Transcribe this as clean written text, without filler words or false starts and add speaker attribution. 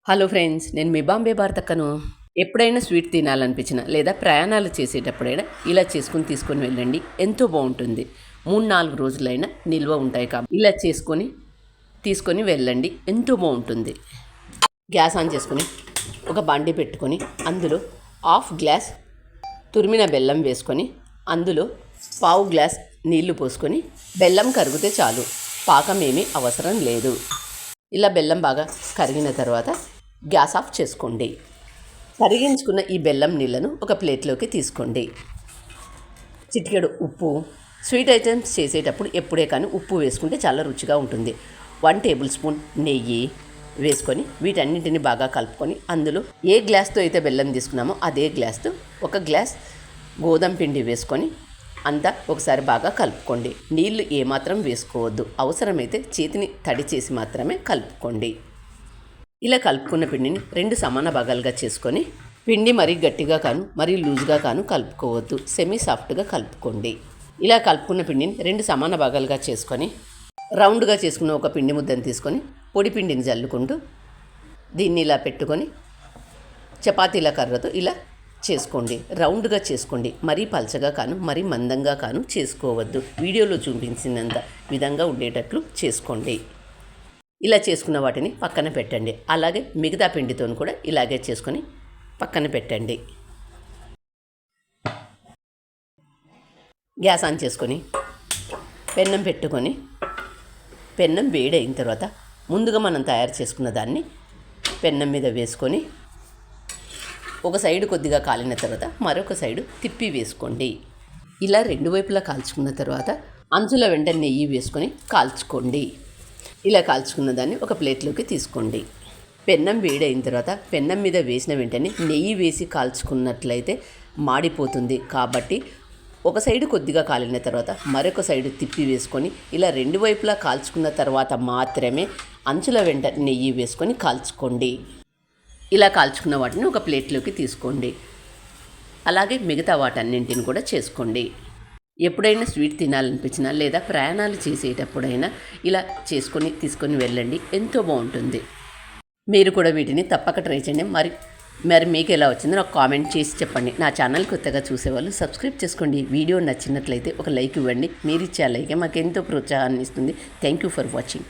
Speaker 1: Hello friends, నేను మీ బాంబే భారతక్కను. ఎప్పుడైనా sweet తినాలనిపించినా లేదా ప్రయాణాలు చేసేటప్పుడైనా ఇలా చేసుకుని తీసుకొని వెళ్ళండి. ఎంతో బాగుంటుంది. 3-4 రోజులైనా నిల్వ ఉంటాయి కాబట్టి ఇలా తీసుకొని వెళ్ళండి. ఎంతో బాగుంటుంది. గ్యాస్ ఆన్ చేసుకొని ఒక బండి పెట్టుకొని అందులో హాఫ్ గ్లాస్ తురిమిన బెల్లం వేసుకొని అందులో పావు గ్లాస్ నీళ్లు పోసుకొని బెల్లం కరిగితే చాలు, పాకం ఏమీ అవసరం లేదు. ఇలా బెల్లం బాగా కరిగిన తర్వాత గ్యాస్ ఆఫ్ చేసుకోండి. కరిగించుకున్న ఈ బెల్లం నీళ్ళను ఒక ప్లేట్లోకి తీసుకోండి. చిటికెడు ఉప్పు. స్వీట్ ఐటమ్స్ చేసేటప్పుడు ఎప్పుడే కానీ ఉప్పు వేసుకుంటే చాలా రుచిగా ఉంటుంది. 1 టేబుల్ స్పూన్ నెయ్యి వేసుకొని వీటన్నింటిని బాగా కలుపుకొని అందులో ఏ గ్లాస్తో అయితే బెల్లం తీసుకున్నామో అదే గ్లాస్తో 1 గ్లాస్ గోధుమ పిండి వేసుకొని అంతా ఒకసారి బాగా కలుపుకోండి. నీళ్లు ఏమాత్రం వేసుకోవద్దు. అవసరమైతే చేతిని తడి చేసి మాత్రమే కలుపుకోండి. ఇలా కలుపుకున్న పిండిని 2 సమాన భాగాలుగా చేసుకొని పిండి మరీ గట్టిగా కాను మరీ లూజ్గా కాను కలుపుకోవద్దు. సెమీ సాఫ్ట్గా కలుపుకోండి. ఇలా కలుపుకున్న పిండిని 2 సమాన భాగాలుగా చేసుకొని రౌండ్గా చేసుకున్న ఒక పిండి ముద్దను తీసుకొని పొడి పిండిని జల్లుకుంటూ దీన్ని ఇలా పెట్టుకొని చపాతీల కర్రతో ఇలా చేసుకోండి. రౌండ్గా చేసుకోండి. మరీ పల్చగా కాను మరీ మందంగా కాను చేసుకోవద్దు. వీడియోలో చూపించినంత విధంగా ఉండేటట్లు చేసుకోండి. ఇలా చేసుకున్న వాటిని పక్కన పెట్టండి. అలాగే మిగతా పిండితో కూడా ఇలాగే చేసుకొని పక్కన పెట్టండి. గ్యాస్ ఆన్ చేసుకొని పెన్నం పెట్టుకొని పెన్నం వేడైన తర్వాత ముందుగా మనం తయారు చేసుకున్న దాన్ని పెన్నం మీద వేసుకొని ఒక సైడు కొద్దిగా కాలిన తర్వాత మరొక సైడు తిప్పి వేసుకోండి. ఇలా 2 వైపులా కాల్చుకున్న తర్వాత అంచుల వెంట నెయ్యి వేసుకొని కాల్చుకోండి. ఇలా కాల్చుకున్న దాన్ని ఒక ప్లేట్లోకి తీసుకోండి. పెన్నం వేడైన తర్వాత పెన్నం మీద వేసిన వెంటనే నెయ్యి వేసి కాల్చుకున్నట్లయితే మాడిపోతుంది. కాబట్టి ఒక సైడు కొద్దిగా కాలిన తర్వాత మరొక సైడు తిప్పి వేసుకొని ఇలా 2 వైపులా కాల్చుకున్న తర్వాత మాత్రమే అంచుల వెంట నెయ్యి వేసుకొని కాల్చుకోండి. ఇలా కాల్చుకున్న వాటిని ఒక ప్లేట్లోకి తీసుకోండి. అలాగే మిగతా వాటన్నింటిని కూడా చేసుకోండి. ఎప్పుడైనా స్వీట్ తినాలనిపించినా లేదా ప్రయాణాలు చేసేటప్పుడైనా ఇలా తీసుకొని వెళ్ళండి. ఎంతో బాగుంటుంది. మీరు కూడా వీటిని తప్పక ట్రై చేయండి. మరి మీకు ఎలా వచ్చిందో నాకు కామెంట్ చేసి చెప్పండి. నా ఛానల్ కొత్తగా చూసేవాళ్ళు సబ్స్క్రైబ్ చేసుకోండి. వీడియో నచ్చినట్లయితే ఒక లైక్ ఇవ్వండి. మీరు ఇచ్చే లైకే మాకు ఎంతో ప్రోత్సాహాన్ని ఇస్తుంది. Thank you for watching.